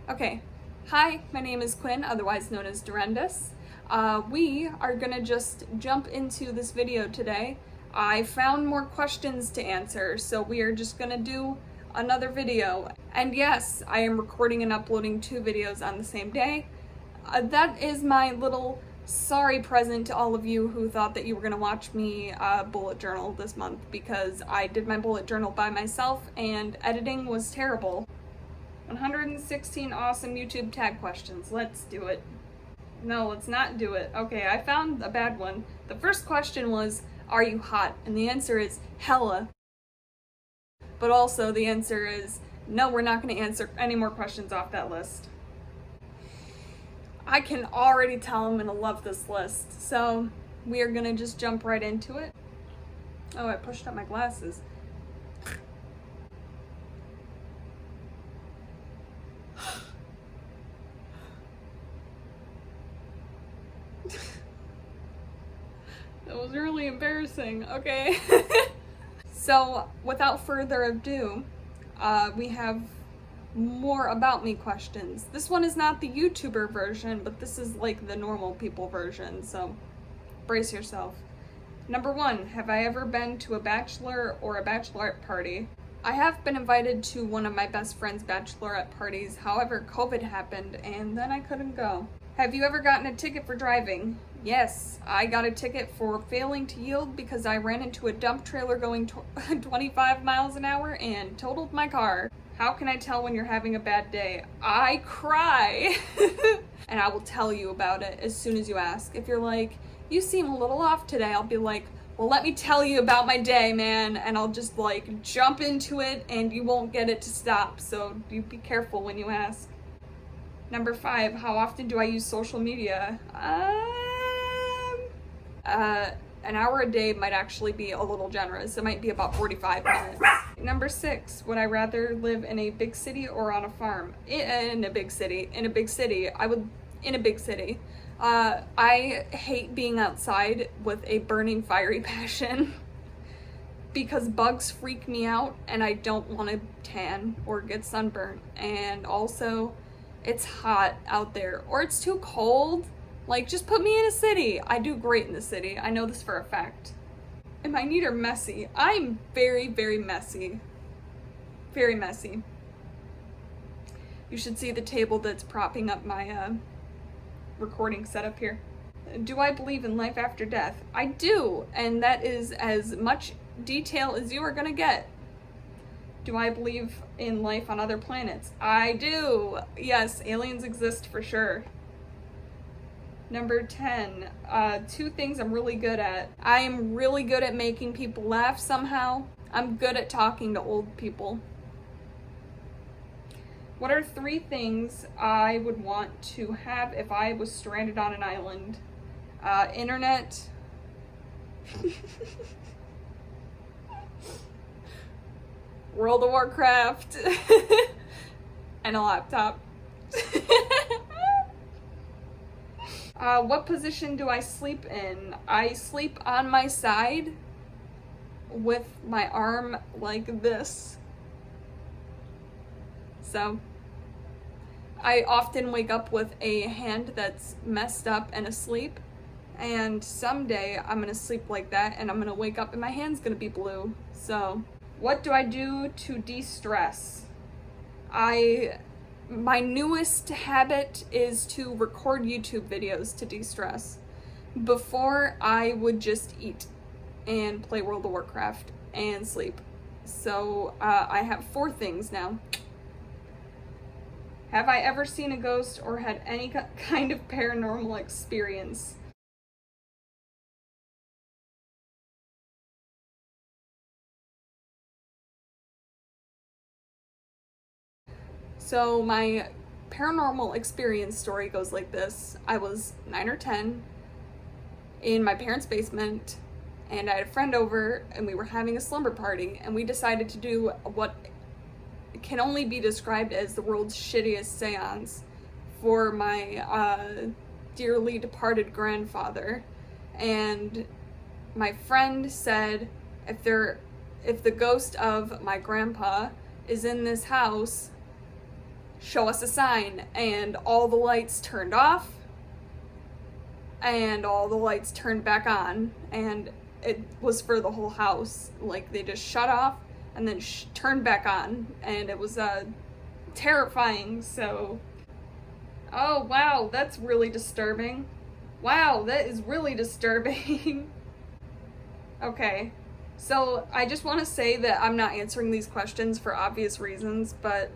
Okay, hi, my name is Quinn, otherwise known as Doren'dis. We are gonna just jump into this video today. I found more questions to answer, so we are just gonna do another video. And yes, I am recording and uploading 2 videos on the same day. That is my little sorry present to all of you who thought that you were gonna watch me bullet journal this month, because I did my bullet journal by myself and editing was terrible. 116 awesome YouTube tag questions. Let's do it. No, let's not do it. Okay, I found a bad one. The first question was, are you hot? And the answer is hella. But also the answer is, no, we're not going to answer any more questions off that list. I can already tell I'm going to love this list. So we are going to just jump right into it. Oh, I pushed up my glasses. That was really embarrassing. Okay. So, without further ado, we have more about me questions. This one is not the YouTuber version, but this is like the normal people version, so brace yourself. Number 1, have I ever been to a bachelor or a bachelorette party? I have been invited to one of my best friend's bachelorette parties, however, COVID happened and then I couldn't go. Have you ever gotten a ticket for driving? Yes, I got a ticket for failing to yield because I ran into a dump trailer going 25 miles an hour and totaled my car. How can I tell when you're having a bad day? I cry. And I will tell you about it as soon as you ask. If you're like, you seem a little off today, I'll be like, well, let me tell you about my day, man. And I'll just like jump into it and you won't get it to stop. So you be careful when you ask. Number 5, how often do I use social media? An hour a day might actually be a little generous. It might be about 45 minutes. Number 6, would I rather live in a big city or on a farm? In a big city. In a big city. In a big city. I hate being outside with a burning fiery passion because bugs freak me out and I don't want to tan or get sunburnt. And also, it's hot out there or it's too cold. Like, just put me in a city. I do great in the city. I know this for a fact. And my neat are messy. I'm very, very messy. Very messy. You should see the table that's propping up my recording setup here. Do I believe in life after death? I do, and that is as much detail as you are gonna get. Do I believe in life on other planets? I do. Yes, aliens exist for sure. Number 10, 2 things I'm really good at. I am really good at making people laugh somehow. I'm good at talking to old people. What are 3 things I would want to have if I was stranded on an island? Internet. World of Warcraft. And a laptop. What position do I sleep in? I sleep on my side with my arm like this. So, I often wake up with a hand that's messed up and asleep, and someday I'm gonna sleep like that and I'm gonna wake up and my hand's gonna be blue. So, what do I do to de-stress? My newest habit is to record YouTube videos to de-stress. Before, I would just eat and play World of Warcraft and sleep. So I have 4 things now. Have I ever seen a ghost or had any kind of paranormal experience? So my paranormal experience story goes like this. I was 9 or 10 in my parents' basement and I had a friend over and we were having a slumber party and we decided to do what can only be described as the world's shittiest seance for my dearly departed grandfather. And my friend said, if the ghost of my grandpa is in this house, show us a sign, and all the lights turned off and all the lights turned back on, and it was for the whole house. Like, they just shut off and then turned back on, and it was terrifying. So, oh wow, that's really disturbing. Wow, that is really disturbing. Okay, so I just want to say that I'm not answering these questions for obvious reasons, but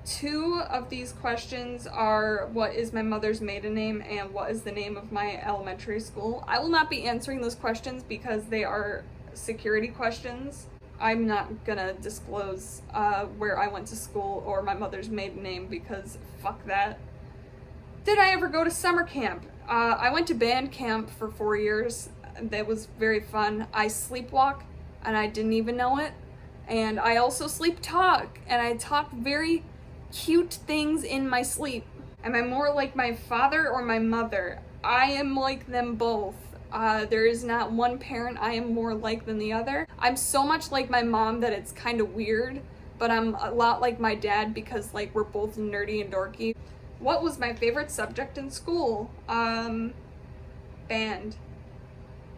2 of these questions are, what is my mother's maiden name and what is the name of my elementary school? I will not be answering those questions because they are security questions. I'm not gonna disclose where I went to school or my mother's maiden name because fuck that. Did I ever go to summer camp? I went to band camp for 4 years. That was very fun. I sleepwalk and I didn't even know it. And I also sleep talk, and I talk very cute things in my sleep. Am I more like my father or my mother? I am like them both. There is not one parent I am more like than the other. I'm so much like my mom that it's kind of weird, but I'm a lot like my dad because like we're both nerdy and dorky. What was my favorite subject in school? Band.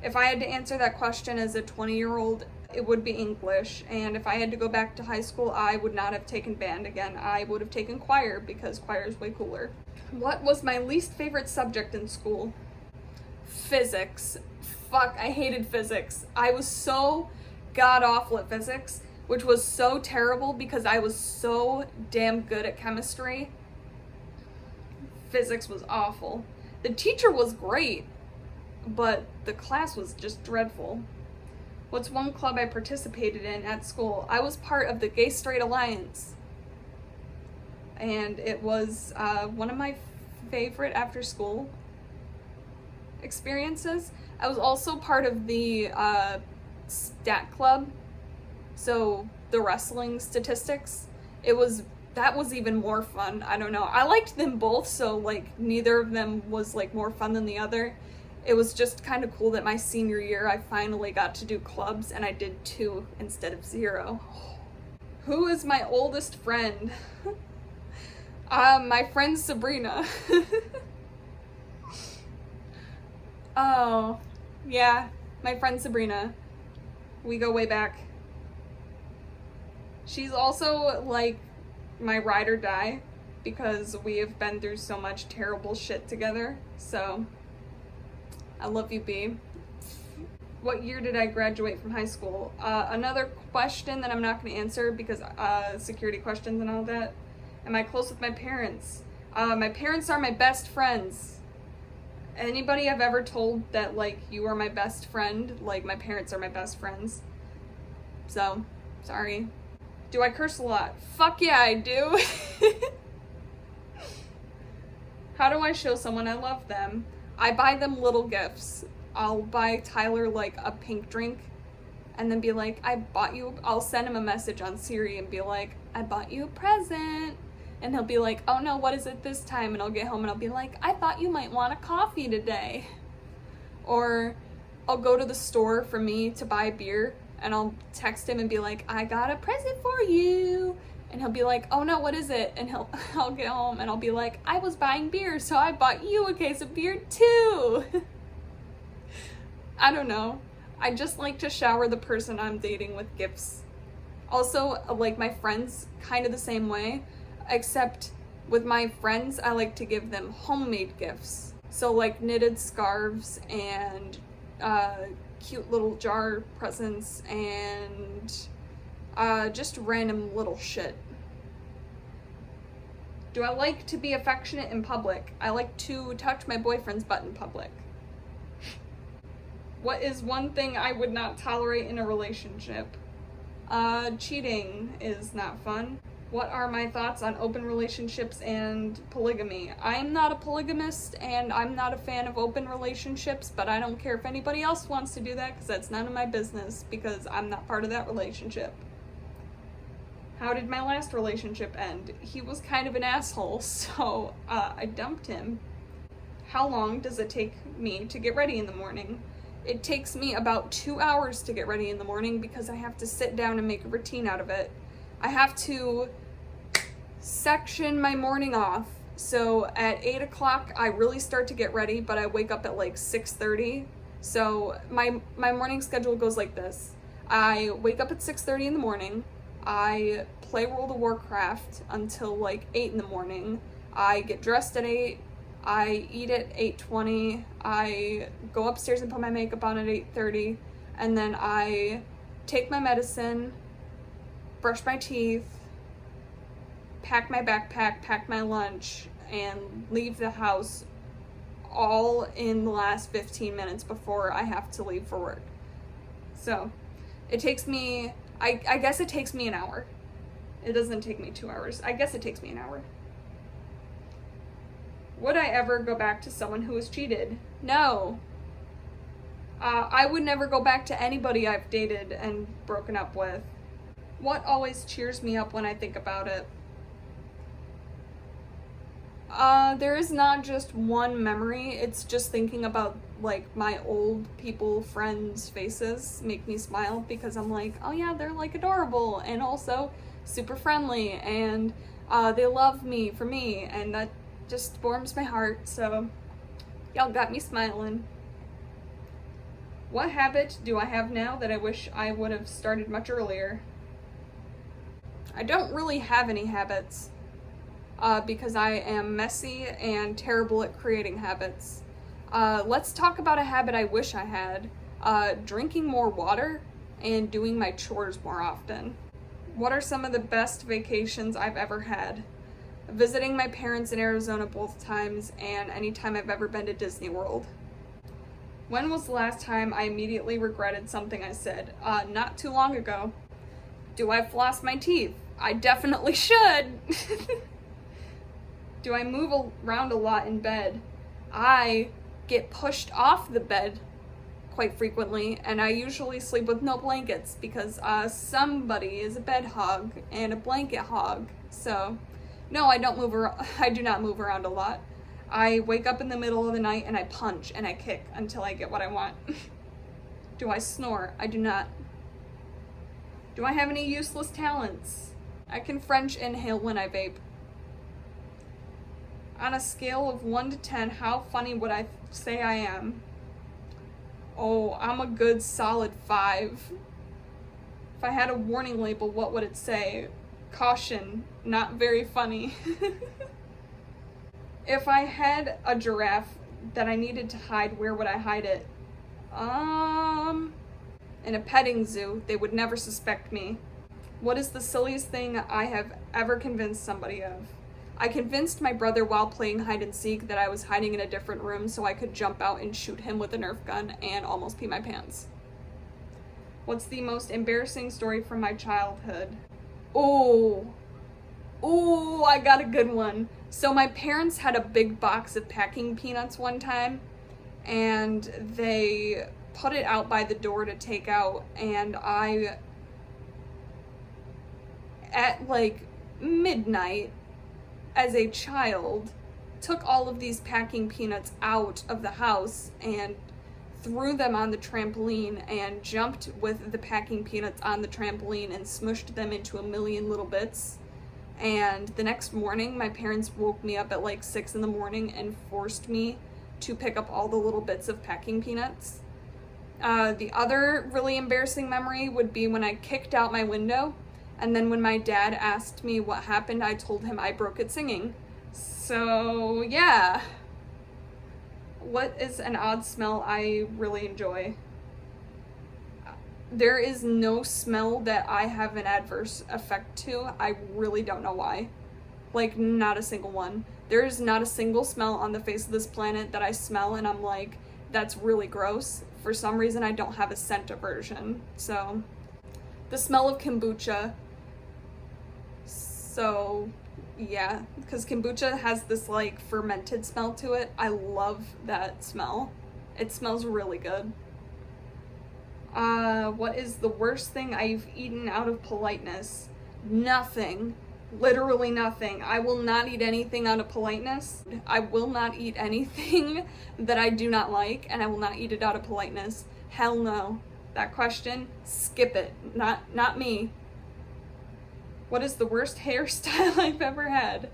If I had to answer that question as a 20-year-old, it would be English, and if I had to go back to high school, I would not have taken band again. I would have taken choir because choir is way cooler. What was my least favorite subject in school? Physics. Fuck, I hated physics. I was so god-awful at physics, which was so terrible because I was so damn good at chemistry. Physics was awful. The teacher was great, but the class was just dreadful. What's one club I participated in at school? I was part of the Gay Straight Alliance, and it was one of my favorite after school experiences. I was also part of the stat club, so the wrestling statistics. That was even more fun. I don't know. I liked them both, so like neither of them was like more fun than the other. It was just kind of cool that my senior year I finally got to do clubs and I did 2 instead of 0. Who is my oldest friend? My friend Sabrina. Oh, yeah, my friend Sabrina. We go way back. She's also like my ride or die because we have been through so much terrible shit together, so I love you, B. What year did I graduate from high school? Another question that I'm not going to answer because security questions and all that. Am I close with my parents? My parents are my best friends. Anybody I've ever told that, like, you are my best friend, like, my parents are my best friends. So, sorry. Do I curse a lot? Fuck yeah, I do. How do I show someone I love them? I buy them little gifts. I'll buy Tyler like a pink drink and then be like, I'll send him a message on Siri and be like, I bought you a present. And he'll be like, oh no, what is it this time? And I'll get home and I'll be like, I thought you might want a coffee today. Or I'll go to the store for me to buy beer and I'll text him and be like, I got a present for you. And he'll be like, oh no, what is it? And I'll get home and I'll be like, I was buying beer, so I bought you a case of beer too. I don't know. I just like to shower the person I'm dating with gifts. Also, like my friends, kind of the same way, except with my friends, I like to give them homemade gifts. So like knitted scarves and cute little jar presents and just random little shit. Do I like to be affectionate in public? I like to touch my boyfriend's butt in public. What is one thing I would not tolerate in a relationship? Cheating is not fun. What are my thoughts on open relationships and polygamy? I'm not a polygamist and I'm not a fan of open relationships, but I don't care if anybody else wants to do that because that's none of my business because I'm not part of that relationship. How did my last relationship end? He was kind of an asshole, so I dumped him. How long does it take me to get ready in the morning? It takes me about 2 hours to get ready in the morning because I have to sit down and make a routine out of it. I have to section my morning off. So at 8 o'clock, I really start to get ready, but I wake up at like 6:30. So my morning schedule goes like this. I wake up at 6:30 in the morning. I play World of Warcraft until like 8 in the morning. I get dressed at 8. I eat at 8:20. I go upstairs and put my makeup on at 8:30. And then I take my medicine, brush my teeth, pack my backpack, pack my lunch, and leave the house all in the last 15 minutes before I have to leave for work. So it takes me, I guess it takes me an hour. It doesn't take me 2 hours. I guess it takes me an hour. Would I ever go back to someone who was cheated? No. I would never go back to anybody I've dated and broken up with. What always cheers me up when I think about it? There is not just one memory. It's just thinking about like my old people, friends' faces make me smile because I'm like, oh yeah, they're like adorable and also super friendly and they love me for me, and that just warms my heart. So y'all got me smiling. What habit do I have now that I wish I would have started much earlier? I don't really have any habits because I am messy and terrible at creating habits. Let's talk about a habit I wish I had. Drinking more water and doing my chores more often. What are some of the best vacations I've ever had? Visiting my parents in Arizona both times, and anytime I've ever been to Disney World. When was the last time I immediately regretted something I said? Not too long ago. Do I floss my teeth? I definitely should. Do I move around a lot in bed? I get pushed off the bed quite frequently, and I usually sleep with no blankets because somebody is a bed hog and a blanket hog. So no, I do not move around a lot. I wake up in the middle of the night and I punch and I kick until I get what I want. Do I snore? I do not. Do I have any useless talents? I can French inhale when I vape. On a scale of 1 to 10, how funny would I say I am? Oh, I'm a good solid 5. If I had a warning label, what would it say? Caution, not very funny. If I had a giraffe that I needed to hide, where would I hide it? In a petting zoo. They would never suspect me. What is the silliest thing I have ever convinced somebody of? I convinced my brother while playing hide and seek that I was hiding in a different room so I could jump out and shoot him with a Nerf gun and almost pee my pants. What's the most embarrassing story from my childhood? Oh, I got a good one. So my parents had a big box of packing peanuts one time, and they put it out by the door to take out, and I, at like midnight, as a child, took all of these packing peanuts out of the house and threw them on the trampoline and jumped with the packing peanuts on the trampoline and smushed them into a million little bits. And the next morning, my parents woke me up at like 6 in the morning and forced me to pick up all the little bits of packing peanuts. The other really embarrassing memory would be when I kicked out my window, and then when my dad asked me what happened, I told him I broke it singing. So yeah. What is an odd smell I really enjoy? There is no smell that I have an adverse effect to. I really don't know why. Like, not a single one. There is not a single smell on the face of this planet that I smell and I'm like, that's really gross. For some reason, I don't have a scent aversion. So, the smell of kombucha. So, yeah, because kombucha has this like fermented smell to it. I love that smell. It smells really good. What is the worst thing I've eaten out of politeness? Nothing. Literally nothing. I will not eat anything out of politeness. I will not eat anything that I do not like, and I will not eat it out of politeness. Hell no. That question, skip it. Not me. What is the worst hairstyle I've ever had?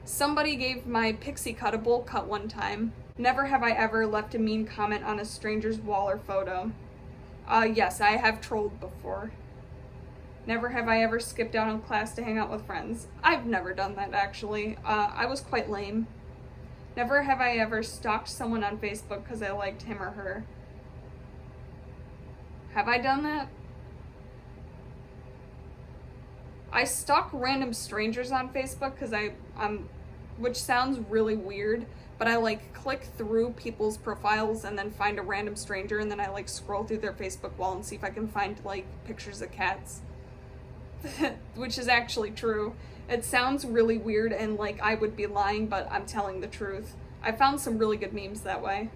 Somebody gave my pixie cut a bowl cut one time. Never have I ever left a mean comment on a stranger's wall or photo. Yes, I have trolled before. Never have I ever skipped out on class to hang out with friends. I've never done that, actually. I was quite lame. Never have I ever stalked someone on Facebook because I liked him or her. Have I done that? I stalk random strangers on Facebook because I'm, which sounds really weird, but I like click through people's profiles and then find a random stranger, and then I like scroll through their Facebook wall and see if I can find like pictures of cats. Which is actually true. It sounds really weird and like I would be lying, but I'm telling the truth. I found some really good memes that way.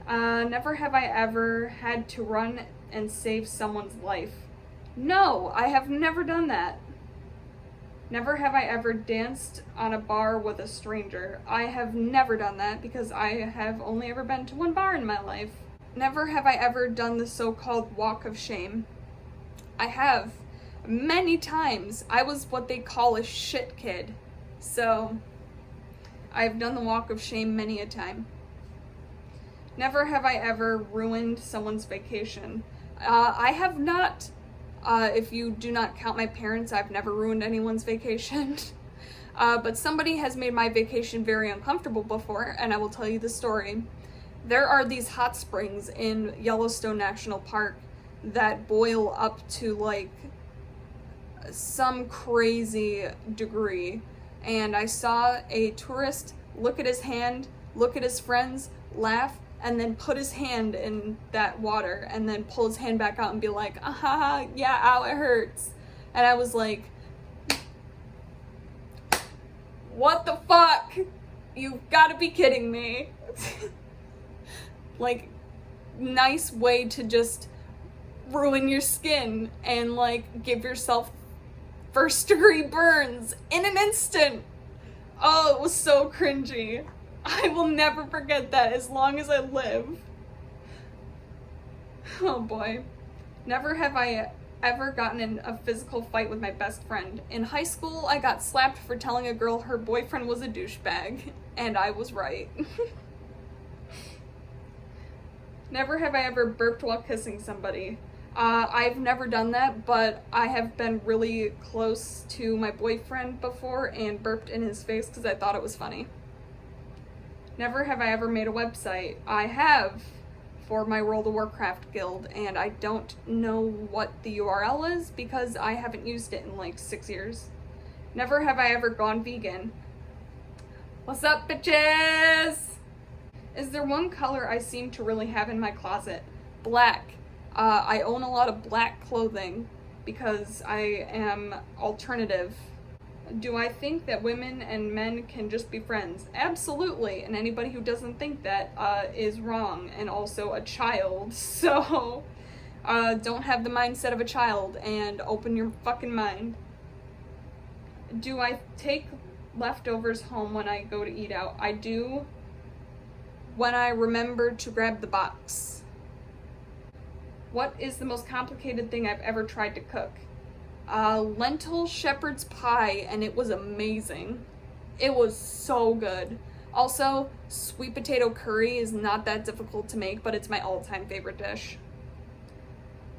Never have I ever had to run and save someone's life. No, I have never done that. Never have I ever danced on a bar with a stranger. I have never done that because I have only ever been to one bar in my life. Never have I ever done the so-called walk of shame. I have. Many times. I was what they call a shit kid. So, I've done the walk of shame many a time. Never have I ever ruined someone's vacation. I have not. If you do not count my parents, I've never ruined anyone's vacation. But somebody has made my vacation very uncomfortable before, and I will tell you the story. There are these hot springs in Yellowstone National Park that boil up to like some crazy degree. And I saw a tourist look at his hand, look at his friends, laugh, and then put his hand in that water and then pull his hand back out and be like, ah, yeah, ow, it hurts. And I was like, what the fuck? You've got to be kidding me. Like, nice way to just ruin your skin and like give yourself first-degree burns in an instant. Oh, it was so cringy. I will never forget that as long as I live. Oh boy. Never have I ever gotten in a physical fight with my best friend. In high school, I got slapped for telling a girl her boyfriend was a douchebag, and I was right. Never have I ever burped while kissing somebody. I've never done that, but I have been really close to my boyfriend before and burped in his face because I thought it was funny. Never have I ever made a website. I have for my World of Warcraft guild, and I don't know what the URL is because I haven't used it in like 6 years. Never have I ever gone vegan. What's up, bitches? Is there one color I seem to really have in my closet? Black. I own a lot of black clothing because I am alternative. Do I think that women and men can just be friends? Absolutely, and anybody who doesn't think that is wrong and also a child. So, don't have the mindset of a child and open your fucking mind. Do I take leftovers home when I go to eat out? I do when I remember to grab the box. What is the most complicated thing I've ever tried to cook? Lentil shepherd's pie, and it was amazing. It was so good. Also, sweet potato curry is not that difficult to make, but it's my all-time favorite dish.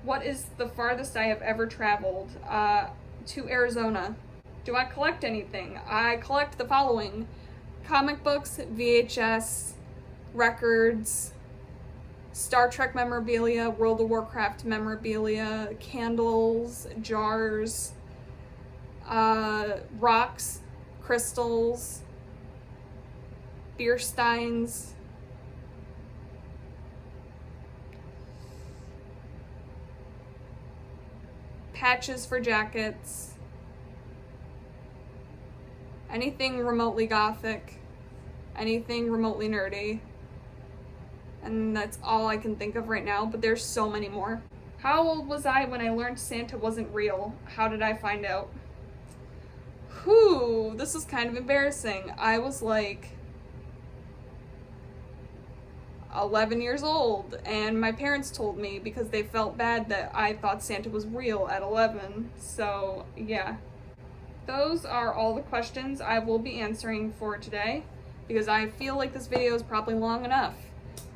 What is the farthest I have ever traveled? To Arizona. Do I collect anything? I collect the following: comic books, VHS, records, Star Trek memorabilia, World of Warcraft memorabilia, candles, jars, rocks, crystals, beer steins, patches for jackets, anything remotely gothic, anything remotely nerdy. And that's all I can think of right now, but there's so many more. How old was I when I learned Santa wasn't real? How did I find out? Whew, this is kind of embarrassing. I was like, 11 years old, and my parents told me because they felt bad that I thought Santa was real at 11. So yeah, those are all the questions I will be answering for today, because I feel like this video is probably long enough.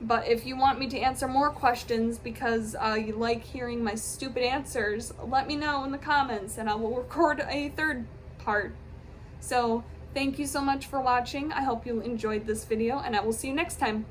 But if you want me to answer more questions because you like hearing my stupid answers, let me know in the comments and I will record a third part. So thank you so much for watching. I hope you enjoyed this video, and I will see you next time.